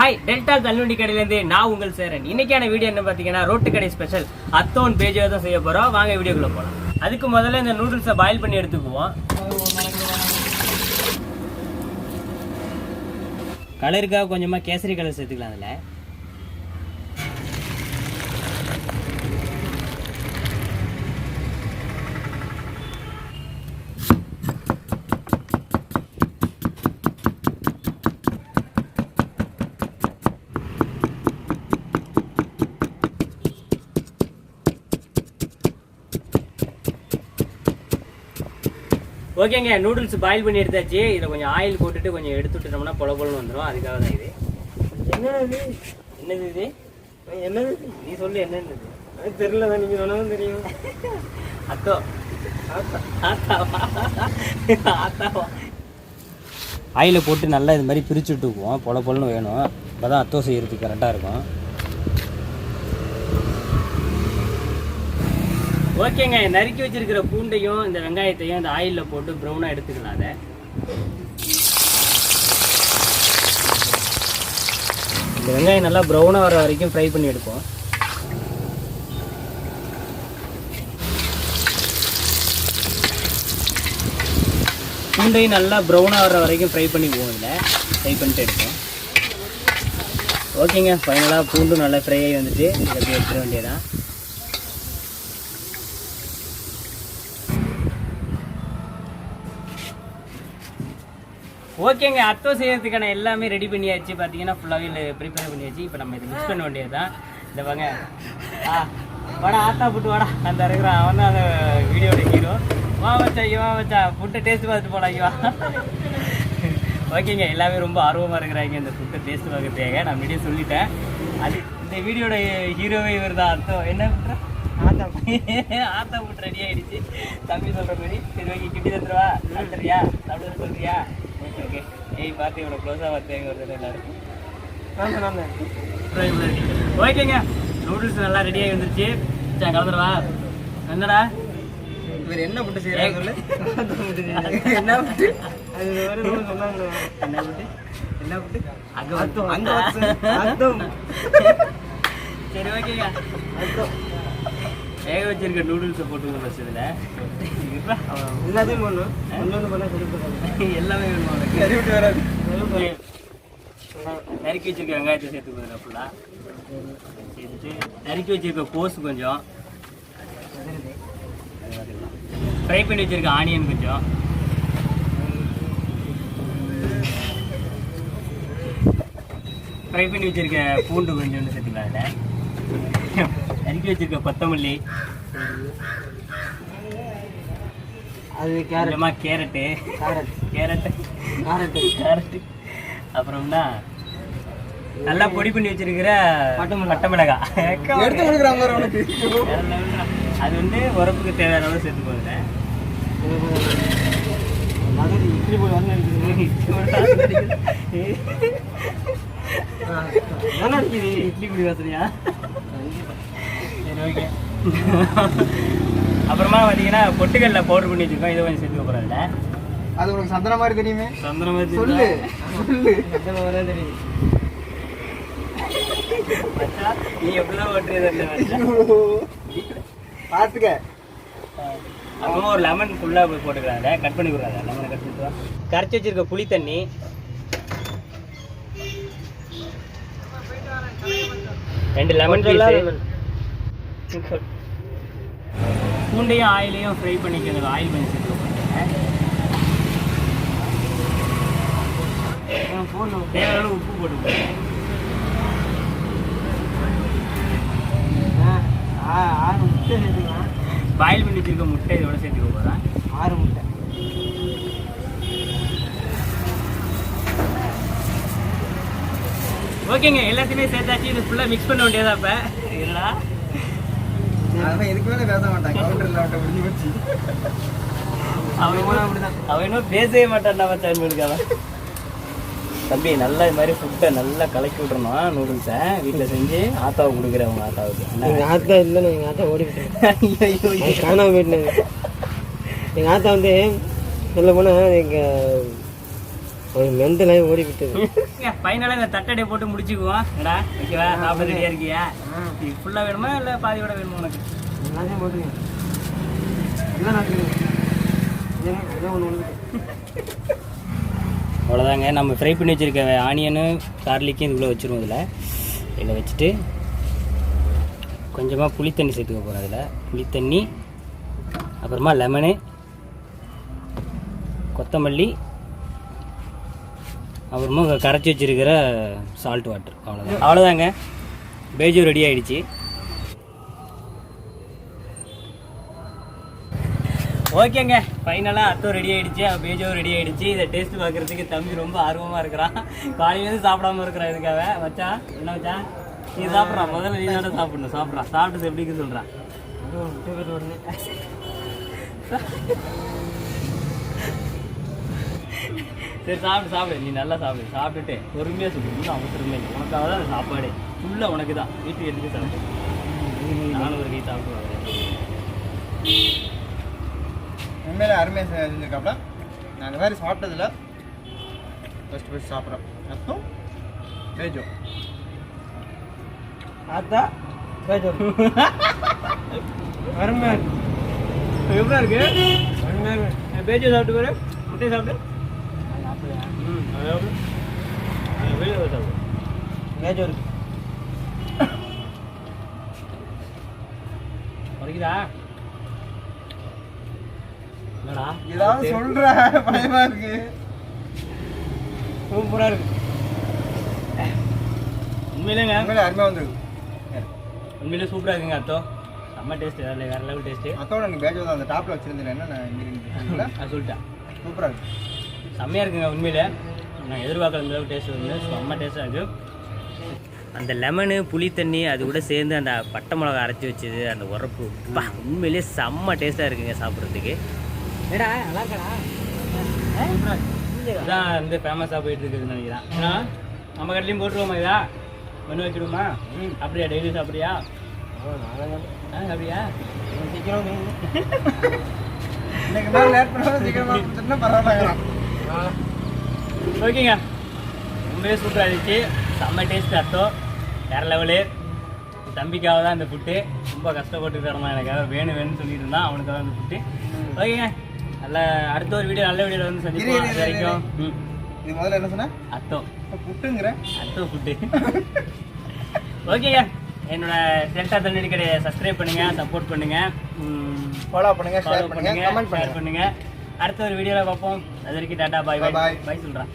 Hi, delta தள்ளுவண்டி கடையிலேருந்து நான் உங்கள் சேரன். இன்னைக்கான வீடியோ என்ன பார்த்தீங்கன்னா, ரோட்டு கடை ஸ்பெஷல் அத்தோன் பேஜாக தான் செய்ய போகிறோம். வாங்க வீடியோக்குள்ளே போகலாம். அதுக்கு முதல்ல இந்த நூடுல்ஸை பாயில் பண்ணி எடுத்துக்குவோம். கலருக்காக கொஞ்சமாக கேசரி கலர் சேர்த்துக்கலாம். அதில் ஓகேங்க, நூடுல்ஸ் பாயில் பண்ணி எடுத்தாச்சு. இதில் கொஞ்சம் ஆயில் போட்டுட்டு கொஞ்சம் எடுத்து விட்டுட்டோம்னா பொல பொலன்னு வந்துடும். அதுக்காக தான் இது. என்னது இது? என்னது நீ சொல்லு, என்னது தெரியல தான், நீங்கள் சொன்னதும் தெரியும். அத்தோ ஆத்தாவா ஆயில போட்டு நல்லா இது மாதிரி பிரித்து விட்டுக்குவோம். பொல பொலன்னு வேணும், அப்போ தான் அத்தோ செய்யறதுக்கு கரெக்டாக இருக்கும். ஓகேங்க, நறுக்கி வச்சிருக்கிற பூண்டையும் இந்த வெங்காயத்தையும் இந்த ஆயிலில் போட்டு ப்ரௌனாக எடுத்துக்கலாம். அதை இந்த வெங்காயம் நல்லா ப்ரௌனாக வர வரைக்கும் ஃப்ரை பண்ணி எடுப்போம். பூண்டையும் நல்லா ப்ரௌனாக வர வரைக்கும் ஃப்ரை பண்ணிக்குவோம். இதில் ஃப்ரை பண்ணிட்டு எடுப்போம். ஓகேங்க, ஃபைனலாக பூண்டும் நல்லா ஃப்ரை ஆகி வந்துட்டு இதை அப்படியே எடுத்துட வேண்டியதான். ஓகேங்க, அத்தோ செய்யறதுக்கான எல்லாமே ரெடி பண்ணியாச்சு. பார்த்தீங்கன்னா ஃபுல்லாகவே ப்ரிப்பேர் பண்ணியாச்சு. இப்போ நம்ம இதை மிக்ஸ் பண்ண வேண்டியது தான். இந்த வாங்க, வாடா ஆத்தா புட்டு வாடா. அந்த இருக்கிறான், அவன் தான் அந்த வீடியோட ஹீரோ. வா வச்சா இவா வச்சா ஃபுட்டை டேஸ்ட் பார்த்துட்டு போடா இவா. ஓகேங்க, எல்லாமே ரொம்ப ஆர்வமாக இருக்கிறாங்க இந்த ஃபுட்டை டேஸ்ட் பார்க்கறதுக்காக. நான் வீடியோ சொல்லிட்டேன். அது இந்த வீடியோட ஹீரோவே இவர் தான். அர்த்தம் என்ன பண்ணுறேன், ஆத்தா புட்டு ரெடி ஆகிடுச்சு. தம்பி சொல்கிற மாதிரி. சரி, ஓகே, கிட்டி தந்துருவா. சாப்பிட்றியா? சாப்பிட்டு சொல்கிறியா? ஓகே, ஏய் பார்த்து இவ்வளோ க்ளோஸாக பார்த்து வருது எல்லாருக்கும். ஓகேங்க, நூடுல்ஸ் நல்லா ரெடியாகி வந்துருச்சு. சரி, கலந்துருவா. என்னடா இவர் என்ன புட்டு செய்யறாங்க? என்ன புட்டு? என்ன புட்டு? சரி, ஓகேங்க, வேக வச்சிருக்க நூடுல்ஸை போட்டுங்க. பஸ் இதில் எல்லாத்தையும் போடணும். எல்லாமே வேணும், வராது. நறுக்கி வச்சிருக்க வெங்காயத்தை சேர்த்துக்கோங்க. ஃபுல்லாக சேர்த்துட்டு நறுக்கி வச்சிருக்க கோஸ் கொஞ்சம், ஃப்ரை பண்ணி வச்சிருக்க ஆனியன் கொஞ்சம், ஃப்ரை பண்ணி வச்சிருக்க பூண்டு கொஞ்சம் சேர்த்துக்கலாம். அதில் நறுக்கி வச்சிருக்க கொத்தமல்லி, அது கேரட்டு, அப்புறம்னா நல்லா பொடி பண்ணி வச்சிருக்கிற பட்டை மிளகாய். அது வந்து உரப்புக்கு தேவையான அளவு சேர்த்துக்கோங்க. இட்லி பொடி வாசனையா? சரி, ஓகே. அப்புறமா பார்த்தீங்கன்னா பொட்டுக்கல்ல பவுடர் பண்ணி வச்சுருக்கோம். இதை கொஞ்சம் சேர்த்துக்க போகிறதில்ல. அது உனக்கு சந்தன மாதிரி தெரியுமே. சந்தன மாதிரி சொல்லு, சந்தன மாதிரி தெரியும். நீ எப்படிதான் ஓட்டுறது பார்த்துக்க. அப்புறமா ஒரு லெமன் ஃபுல்லாக போய் போட்டுக்கிறாங்க. கட் பண்ணி கொடுறாங்க. லெமனை கட் பண்ணிட்டு கரைச்சி வச்சிருக்க புளி தண்ணி, 2 லெமன் பீஸ், பூண்டையும் ஆயிலையும் ஃப்ரை பண்ணிக்கிறது. ஆயில் பண்ணி சேர்த்து தேவையான உப்பு போட்டு முட்டை சேர்த்துக்கலாம். பாயில் பண்ணி வச்சிருக்க முட்டை இதோட சேர்த்துக்க போகிறேன். 6 முட்டை. ஓகேங்க, எல்லாத்தையுமே சேர்த்தாச்சு. இது ஃபுல்லாக மிக்ஸ் பண்ண வேண்டியதா. இப்போ இல்லைடா, எதுக்கு மேலே பேச மாட்டான். அவன் இன்னும் பேசவே மாட்டான்டா. மச்சான் தம்பி, நல்லா இது மாதிரி ஃபுட்டை நல்லா கலக்கி விட்றணும். நூடுல்ஸை வீட்டில் செஞ்சு ஆத்தாவை கொடுக்குறவங்க. ஆத்தாவுக்கு ஆத்தா இல்லைன்னு எங்கள் ஆத்தா ஓடிவிட்டேன். காணாமல் போயிட்டேன். எங்கள் ஆத்தா வந்து சொல்ல போனால் எங்கள் ஒரு மெண்டலாக ஓடி விட்டது. ஃபைனலாக இந்த தட்டடை போட்டு முடிச்சுக்குவோம். ஏடா ஓகேவா? சாப்பிட ரெடியாக இருக்கியா? இது ஃபுல்லாக வேணுமா இல்லை பாதியோட வேணுமா உனக்கு? எல்லாத்தையும் போட்டுருங்க. எல்லாம் ஒன்று அவ்வளோதாங்க. நம்ம ஃப்ரை பண்ணி வச்சுருக்க ஆனியனு கார்லிக்கும் இதுக்குள்ளே வச்சுருவோம். இதில் வச்சுட்டு கொஞ்சமாக புளித்தண்ணி சேர்த்துக்க போகிறோம். அதில் புளித்தண்ணி, அப்புறமா லெமனு, கொத்தமல்லி, அப்புறமா கரைச்சி வச்சுருக்கிற சால்ட் வாட்டர். அவ்வளோதாங்க. பேஜோ ரெடி ஆகிடுச்சு. ஓகேங்க, ஃபைனலாக அத்தோ ரெடி ஆகிடுச்சு, பேஜோ ரெடி ஆகிடுச்சு. இதை டேஸ்ட் பார்க்குறதுக்கு தம்பி ரொம்ப ஆர்வமாக இருக்கிறான். காலையிலேருந்து சாப்பிடாம இருக்கிறான். இதுக்காக வச்சான். என்ன வச்சான்? நீ சாப்பிட்றான். முதல்ல நீ தானே சாப்பிடணும். சாப்பிட்றான். சாப்பிட்டு எப்படின்னு சொல்கிறான். சரி சாப்பிடு. நீ நல்லா சாப்பிட்டுட்டு பொறுமையாக சொல்லு. அவசரமே இல்லை. உனக்காக தான் சாப்பாடு ஃபுல்லாக உனக்கு தான். வீட்டுக்கு எடுத்து சாப்பிடு. நானும் ஒரு கை சாப்பிடுவாங்க. உண்மையிலே அருமையாக செஞ்சுருக்காப்ல. நான் இந்த மாதிரி சாப்பிட்டதில்ல. ஃபஸ்ட்டு சாப்பிட்றேன். அப்புறம் பேஜோ ஆத்தா பேஜோ அருமையாக இருக்கு. எப்படி இருக்கு? அருமையாக இருக்கு. பேஜோ சாப்பிட்டு பாரு. முட்டையை சாப்பிட்டு. பேஜோ இருக்கு. வரைக்குதா? என்னடா ஏதாவது சொல்ற பயமா இருக்கு. சூப்பராக இருக்கு. உண்மையிலேங்க உண்மையிலே அருமையாக வந்துருக்கு. உண்மையிலே சூப்பராக இருக்குங்க. அத்தோ செம்ம டேஸ்ட்டு. வேறு லெவல் டேஸ்ட்டு. அத்தோட எனக்கு பேஜோ தான் அந்த டாப்பில் வச்சுருந்தேன். என்ன நான் சொல்லிட்டேன். சூப்பராக இருக்கு. செம்மையாக இருக்குங்க. உண்மையிலே நான் எதிர்பார்க்குற அந்த அளவுக்கு டேஸ்ட் வந்து செம்ம டேஸ்ட்டாக இருக்குது. அந்த லெமனு, புளி தண்ணி அது கூட சேர்ந்து அந்த பட்டை மிளகா அரைச்சி வச்சது, அந்த உரப்பு உண்மையிலே செம்ம டேஸ்ட்டாக இருக்குங்க சாப்பிட்றதுக்கு. ஏடா நல்லா இருக்கடா. இதுதான் வந்து ஃபேமஸாக போயிட்டு இருக்குதுன்னு நினைக்கிறேன். ஏன்னா நம்ம கடையிலையும் போட்டுருவோமா? இதா மெனு வச்சுடுவோமா? அப்படியா? டெய்லி சாப்பிட்றியா? அப்படியா? சீக்கிரம் இன்னைக்கு மேலே லேட் பண்ணாலும் சீக்கிரமாக பரவாயில்ல. ஓகேங்க, ரொம்பவே சூப்பராக இருந்துச்சு. செம்ம டேஸ்ட். அத்தோ வேறு லெவலு. தம்பிக்காக தான் இந்த ஃபுட்டு. ரொம்ப கஷ்டப்பட்டு தரணும். எனக்காக வேணும்னு சொல்லிட்டு இருந்தான். அவனுக்காக இந்த ஃபுட்டு. ஓகேங்க, நல்ல அடுத்த ஒரு வீடியோ நல்ல வீடியோவில் வந்து சந்திப்போம். அது வரைக்கும் இது முதல்ல என்ன சொன்ன? அத்தோ புட்டுங்கிற அத்தோ ஃபுட்டு. ஓகேங்க, என்னோட சென்டா தண்ணி கடையை சப்ஸ்கிரைப் பண்ணுங்க, சப்போர்ட் பண்ணுங்க, ஃபாலோ பண்ணுங்க, ஷேர் பண்ணுங்க, கமெண்ட் பண்ணுங்க. அடுத்த ஒரு வீடியோவில் பார்ப்போம். அது வரைக்கும் டாடா, பாய் பாய். பாய் சொல்கிறேன்.